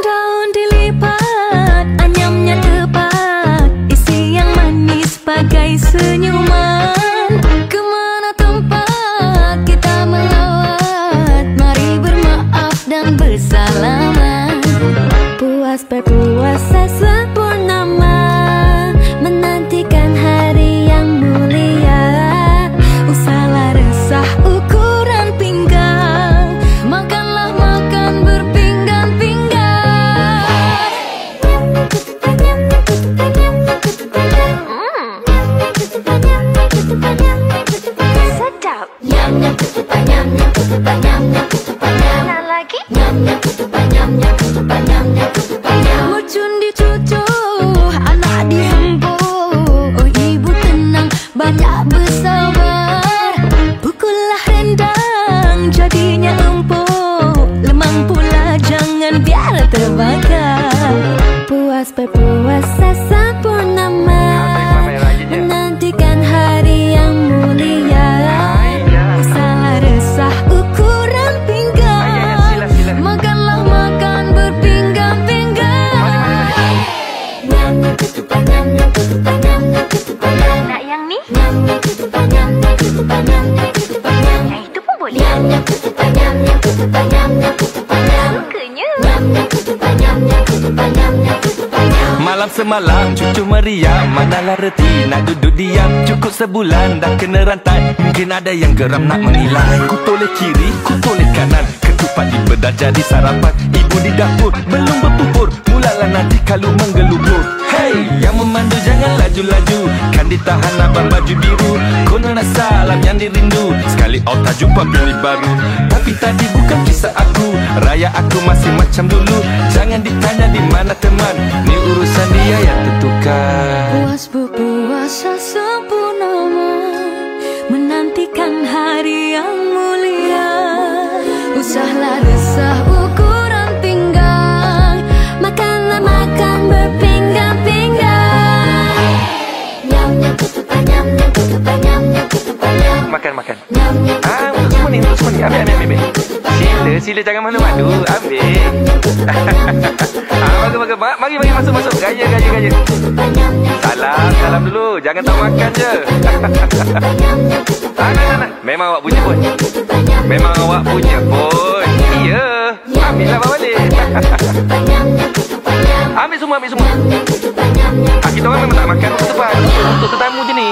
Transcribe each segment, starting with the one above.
Daun dilipat, anyamnya tepat, isi yang manis bagai senyuman. Kemana tempat kita melawat, mari bermaaf dan bersalaman. Puas berpuasa sempurnama, menantikan hari yang mulia. Usahlah resah ukuran pinggang, makanlah makan berpinggan-pinggan. Sedap. Nyam-nyam ketupat, nyam-nyam ketupat, nyam-nyam ketupat, nyam. Nak lagi? Nyam-nyam ketupat, nyam-nyam ketupat, nyam-nyam ketupat, nyam. Mercun dicucuh, anak dihembur. Oh ibu tenang, banyak bersabar. Pukullah rendang, jadinya empuk. Lemang pula jangan biar terbakar. Puas berpuasa sempurnama, menantikan hari yang mulia. Usahlah resah ukuran pinggang, makanlah makan berpinggan-pinggan. Nyam-nyam ketupat, nyam-nyam ketupat, nyam-nyam ketupat, nyam. Nak yang ni? Nyam-nyam ketupat, nyam-nyam ketupat, nyam-nyam ketupat, nyam. Yang itu pun boleh. Nyam-nyam ketupat, nyam-nyam ketupat, nyam-nyam ketupat, nyam. Sukanya. Nyam-nyam ketupat, nyam-nyam ketupat, nyam-nyam ketupat, nyam. Malam semalam cucu meriam, manalah reti nak duduk diam. Cukup sebulan dah kena rantai, mungkin ada yang geram nak menilai. Ku toleh kiri, ku toleh kanan, ketupat dibedah jadi sarapan. Ibu di dapur belum berpupur, mulalah nanti kalau menggelubur. Hey, yang memandu jangan laju-laju, kan ditahan abang baju biru. Kono nak salam yang dirindu, sekali tak jumpa bini baru. Tapi tadi bukan kisah aku, raya aku masih macam dulu. Jangan ditanya di mana teman, ni urusan dia yang tentukan. Puas berpuasa sempurnama, menantikan hari yang mulia. Usahlah resah ukuran pinggang, makanlah makan berpinggan-pinggan. Nyam-nyam ketupat, nyam-nyam ketupat, nyam-nyam ketupat, nyam. Makan. Nyam-nyam ketupat, Semua ni, ambil. Sila jangan malu-malu, ambil. Mari masuk. Gaya. Salam dulu, jangan tak makan je. Nah. Memang awak punya pun. Iya. Ambillah bawa balik. Ambil semua. Kita orang memang tak makan tepat. Untuk tetamu je ni.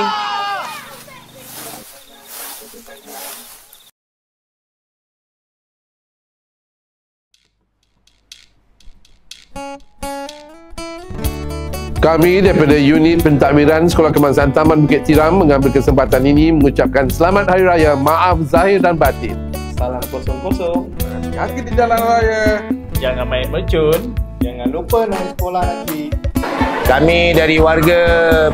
Kami daripada Unit Pentadbiran Sekolah Kebangsaan Taman Bukit Tiram mengambil kesempatan ini mengucapkan Selamat Hari Raya, maaf zahir dan batin. Salam kosong. Kaki di jalan raya. Jangan main mercun. Jangan lupa naik sekolah nanti. Kami dari warga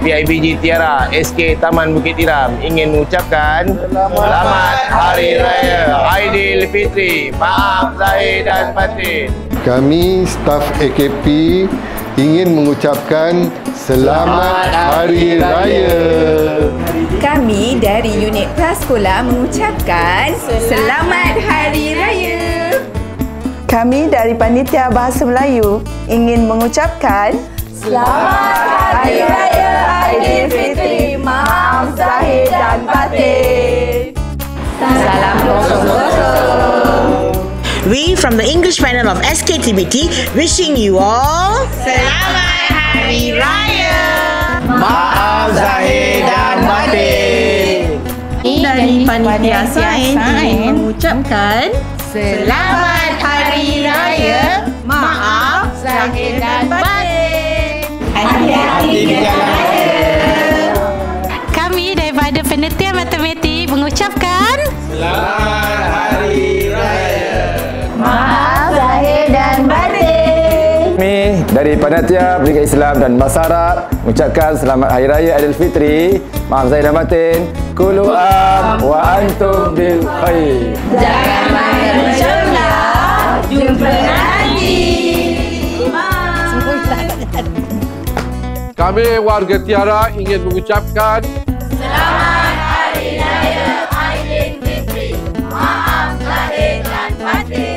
PIBG Tiara SK Taman Bukit Tiram ingin mengucapkan Selamat Hari Raya Aidilfitri, maaf zahir dan batin. Kami staf AKP ingin mengucapkan Selamat Hari Raya. Kami dari unit prasekolah mengucapkan Selamat Hari Raya. Kami dari Panitia Bahasa Melayu ingin mengucapkan Selamat Hari Raya Aidilfitri, maaf zahir dan batin. Salam kosong. We from the English panel of SKTBT wishing you all Selamat Hari Raya. Maaf zahir dan batin. Dari Panitia Sains ingin mengucapkan Selamat Hari Raya. Maaf zahir dan batin. hati-hati di jalan raya. Kami daripada Panitia Matematik mengucapkan Selamat Hari Raya. Maaf zahir dan batin. Kami dari Panitia Pendidikan Islam dan Masyarakat mengucapkan Selamat Hari Raya Aidilfitri. Maaf zahir dan batin. Kullu am wa antum bil khair. Jangan main mercunlah. Jumpa nanti. Kami warga Tiara ingin mengucapkan Selamat Hari Raya Aidilfitri. Maaf lahir dan batin.